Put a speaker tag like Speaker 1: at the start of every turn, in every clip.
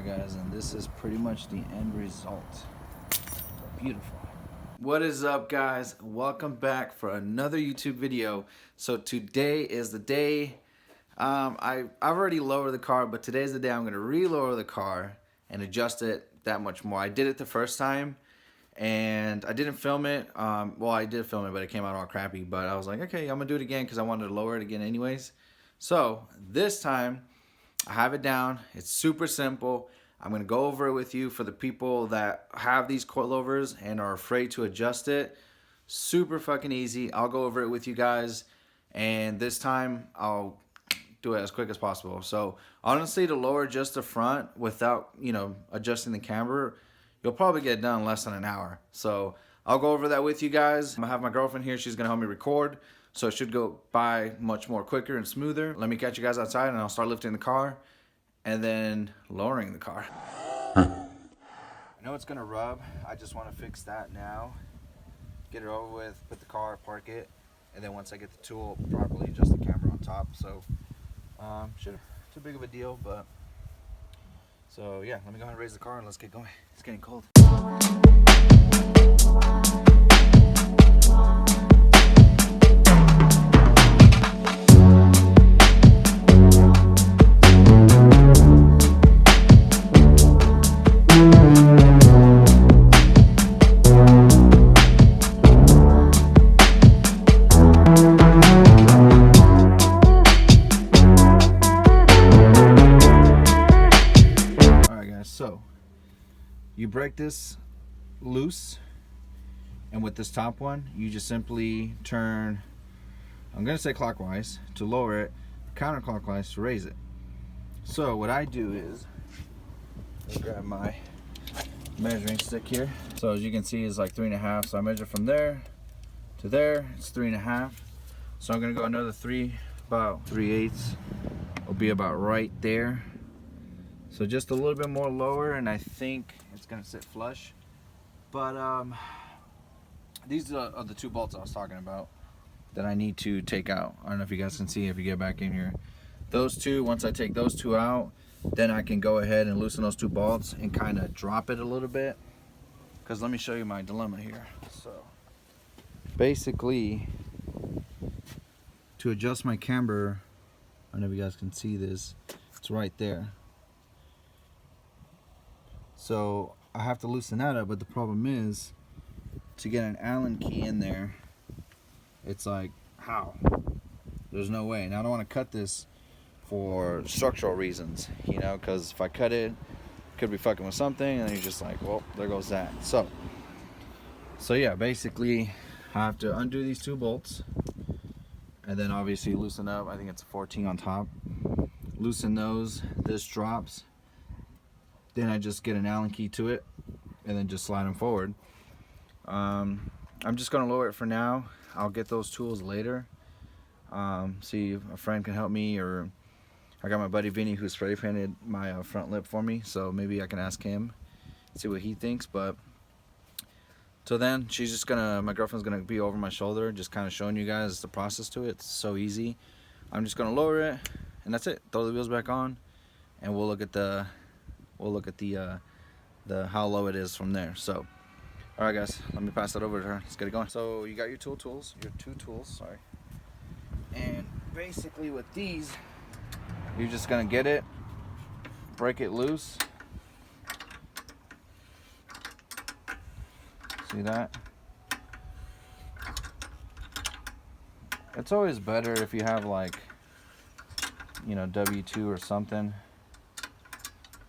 Speaker 1: Alright guys, and this is pretty much the end result. Beautiful. What is up guys? Welcome back for another YouTube video. So today is the day. I've already lowered the car, but today's the day I'm going to re-lower the car and adjust it that much more. I did it the first time and I didn't film it. Well, I did film it, but it came out all crappy. But I was like, okay, I'm going to do it again because I wanted to lower it again anyways. So this time I have it down. It's super simple. I'm going to go over it with you for the people that have these coilovers and are afraid to adjust it. Super fucking easy. I'll go over it with you guys, and this time I'll do it as quick as possible. So honestly, to lower just the front without, adjusting the camber, you'll probably get done in less than an hour. So I'll go over that with you guys. I'm going to have my girlfriend here. She's going to help me record. So it should go by much more quicker and smoother. Let me catch you guys outside and I'll start lifting the car and then lowering the car. I know it's gonna rub. I just want to fix that now. Get it over with, put the car, park it, and then once I get the tool, properly adjust the camera on top. So, too big of a deal, but so yeah, let me go ahead and raise the car and let's get going. It's getting cold. So you break this loose, and with this top one you just simply turn, I'm gonna say clockwise to lower it, counterclockwise to raise it. So what I do is I grab my measuring stick here. So as you can see, it's like 3.5, so I measure from there to there, it's 3.5. So I'm gonna go another 3, about 3/8 will be about right there. So just a little bit more lower, and I think it's gonna sit flush. But these are the two bolts I was talking about that I need to take out. I don't know if you guys can see if you get back in here. Those two, once I take those two out, then I can go ahead and loosen those two bolts and kind of drop it a little bit. Because let me show you my dilemma here. So basically, to adjust my camber, I don't know if you guys can see this, it's right there. So I have to loosen that up, but the problem is to get an Allen key in there, it's like, how? There's no way. Now I don't want to cut this for structural reasons, because if I cut it, could be fucking with something, and then you're just like, well, there goes that. So yeah, basically I have to undo these two bolts and then obviously loosen up. I think it's a 14 on top. Loosen those, this drops. Then I just get an Allen key to it and then just slide them forward. I'm just gonna lower it for now. I'll get those tools later. See if a friend can help me, or I got my buddy Vinny who spray painted my front lip for me, so maybe I can ask him, see what he thinks. But so then she's just my girlfriend's gonna be over my shoulder, just kind of showing you guys the process to it. It's so easy. I'm just gonna lower it and that's it. Throw the wheels back on and we'll look at the how low it is from there. So all right guys, let me pass that over to her. Let's get it going. So you got your two tools, sorry. And basically with these, you're just gonna get it, break it loose. See that? It's always better if you have like, W2 or something,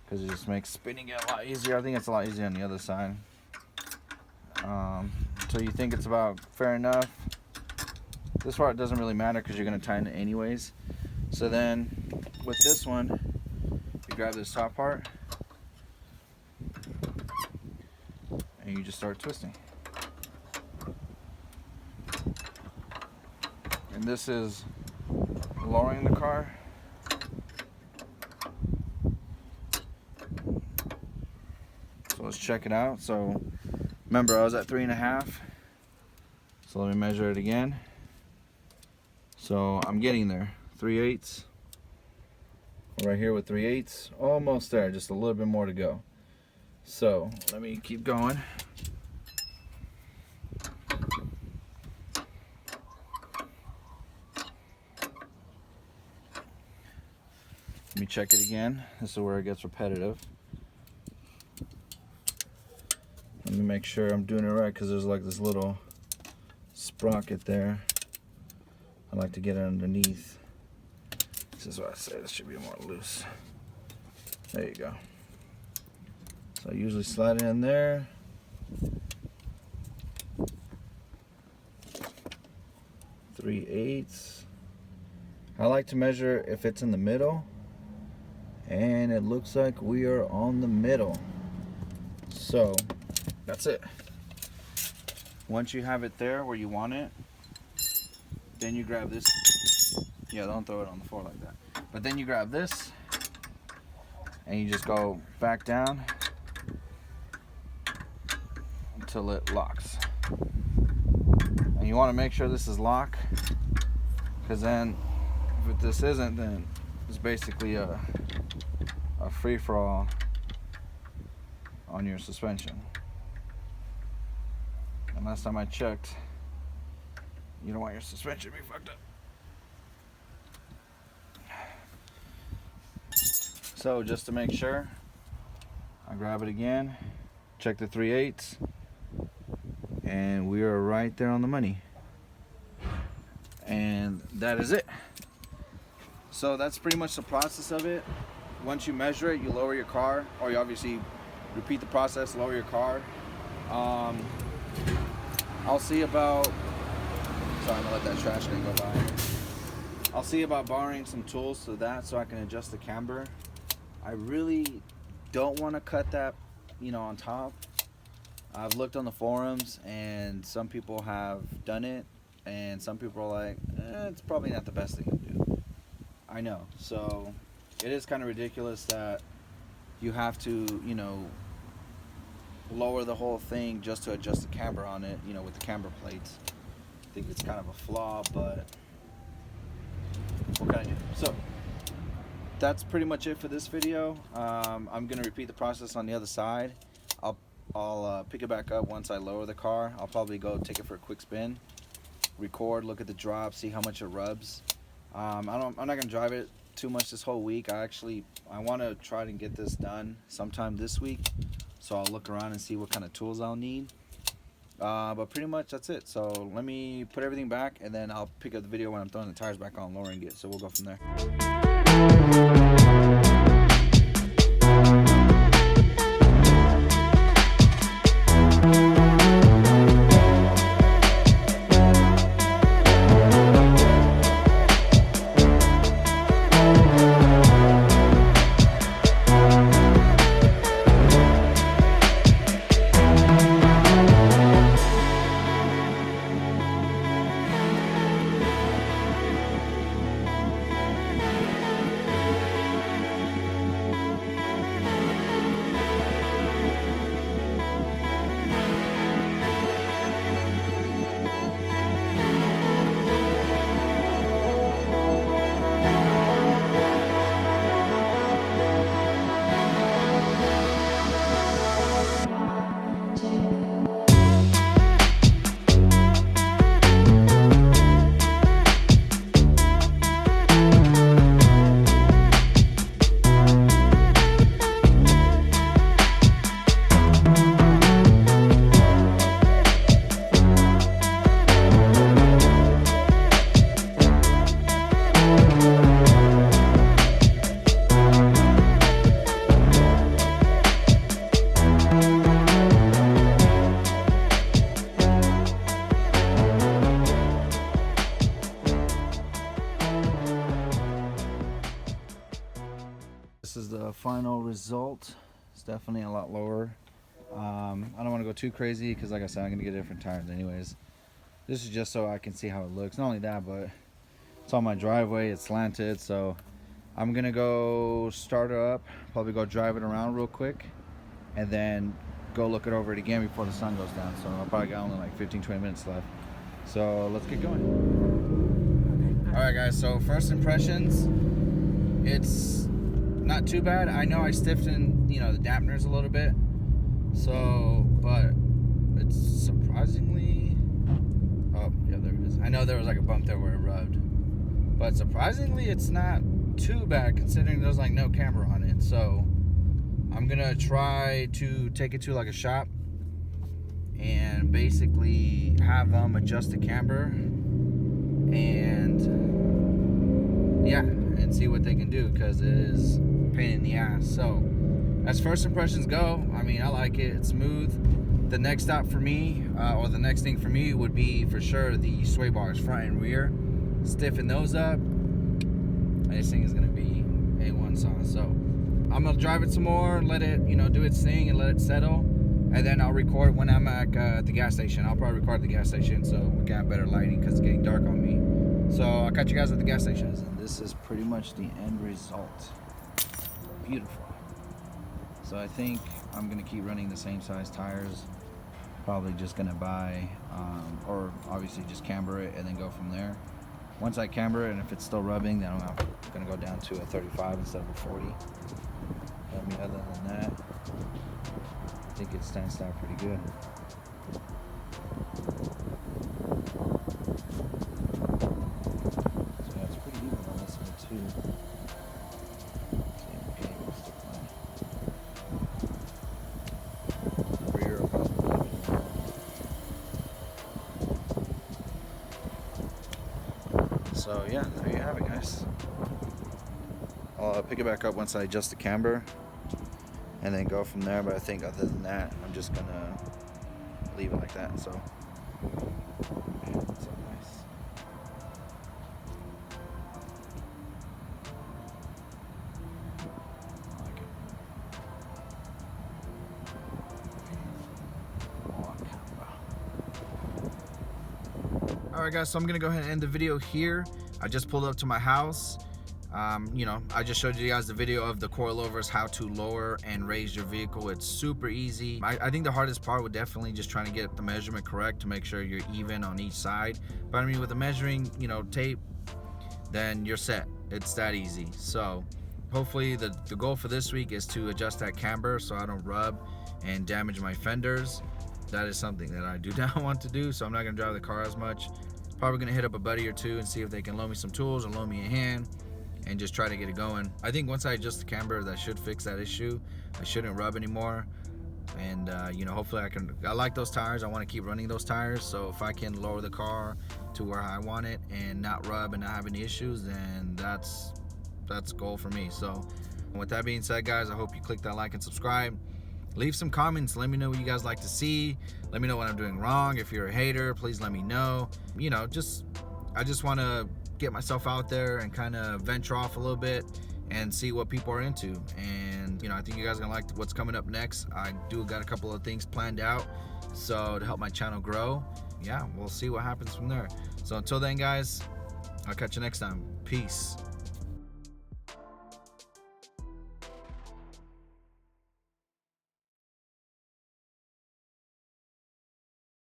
Speaker 1: because it just makes spinning it a lot easier. I think it's a lot easier on the other side. So you think it's about fair enough. This part doesn't really matter because you're going to tighten it anyways. So then with this one, you grab this top part and you just start twisting. And this is lowering the car. So let's check it out. So remember, I was at 3.5. So let me measure it again. So I'm getting there. 3/8. right here with 3/8, almost there, just a little bit more to go. So let me keep going. Let me check it again. This is where it gets repetitive. Let me make sure I'm doing it right, because there's like this little sprocket there. I like to get it underneath. This is what I say, this should be more loose. There you go. So I usually slide it in there. Three-eighths. I like to measure if it's in the middle, and it looks like we are on the middle. So that's it. Once you have it there where you want it, then you grab this. Yeah, don't throw it on the floor like that. But then you grab this and you just go back down until it locks. And you want to make sure this is locked, because then if this isn't, then it's basically a free-for-all on your suspension. And last time I checked, you don't want your suspension to be fucked up. So just to make sure, I grab it again, check the 3/8, and we are right there on the money. And that is it. So that's pretty much the process of it. Once you measure it, you lower your car, or you obviously repeat the process, lower your car. I'll see about, sorry, I'm gonna let that trash can go by. I'll see about borrowing some tools to that so I can adjust the camber. I really don't want to cut that, on top. I've looked on the forums and some people have done it, and some people are like, it's probably not the best thing to do. I know, so it is kind of ridiculous that you have to, lower the whole thing just to adjust the camber on it, with the camber plates. I think it's kind of a flaw, but what can I do? So that's pretty much it for this video. I'm gonna repeat the process on the other side. I'll pick it back up once I lower the car. I'll probably go take it for a quick spin, record, look at the drop, see how much it rubs. I'm not gonna drive it too much this whole week. I want to try to get this done sometime this week, so I'll look around and see what kind of tools I'll need. But pretty much that's it. So let me put everything back, and then I'll pick up the video when I'm throwing the tires back on, lowering it. So we'll go from there. This is the final result. It's definitely a lot lower. I don't want to go too crazy because, like I said, I'm going to get different tires anyways. This is just so I can see how it looks. Not only that, but it's on my driveway. It's slanted, so I'm going to go start it up, probably go drive it around real quick, and then go look it over it again before the sun goes down. So I'll probably got only like 15-20 minutes left. So let's get going. Alright guys, so first impressions, it's not too bad. I know I stiffened, you know, the dampeners a little bit. So, but it's surprisingly, oh yeah, there it is. I know there was like a bump there where it rubbed, but surprisingly it's not too bad considering there's like no camber on it. So I'm gonna try to take it to like a shop and basically have them adjust the camber and yeah, and see what they can do, because it is a pain in the ass. So as first impressions go, I mean, I like it. It's smooth. The next stop for me, or the next thing for me, would be for sure the sway bars, front and rear. Stiffen those up. This thing is gonna be A1 sauce. So I'm gonna drive it some more, let it, you know, do its thing and let it settle, and then I'll record when I'm at the gas station. I'll probably record at the gas station so we can have better lighting because it's getting dark on me. So I'll catch you guys at the gas station. And this is pretty much the end result. Beautiful. So I think I'm gonna keep running the same size tires. Probably just gonna buy, or obviously just camber it and then go from there. Once I camber it, and if it's still rubbing, then I'm gonna go down to a 35 instead of a 40. I mean, other than that, I think it stands out pretty good. So yeah, it's pretty even on this one too. So yeah, there you have it, guys. I'll pick it back up once I adjust the camber and then go from there, but I think other than that, I'm just gonna leave it like that. So, yeah, so nice. I like it. Alright guys, so I'm gonna go ahead and end the video here. I just pulled up to my house. You know, I just showed you guys the video of the coilovers, how to lower and raise your vehicle. It's super easy. I think the hardest part would definitely just trying to get the measurement correct to make sure you're even on each side. But I mean, with the measuring, you know, tape, then you're set. It's that easy. So hopefully the goal for this week is to adjust that camber so I don't rub and damage my fenders. That is something that I do not want to do, so I'm not gonna drive the car as much. Probably gonna hit up a buddy or two and see if they can loan me some tools or loan me a hand and just try to get it going. I think once I adjust the camber, that should fix that issue. I shouldn't rub anymore. And you know, hopefully I like those tires. I want to keep running those tires. So if I can lower the car to where I want it and not rub and not have any issues, then that's goal for me. So with that being said, guys, I hope you click that like and subscribe. Leave some comments. Let me know what you guys like to see. Let me know what I'm doing wrong. If you're a hater, please let me know. You know, I just want to get myself out there and kind of venture off a little bit and see what people are into. And you know, I think you guys are gonna like what's coming up next. I got a couple of things planned out, so to help my channel grow. Yeah, we'll see what happens from there. So until then, guys, I'll catch you next time. Peace.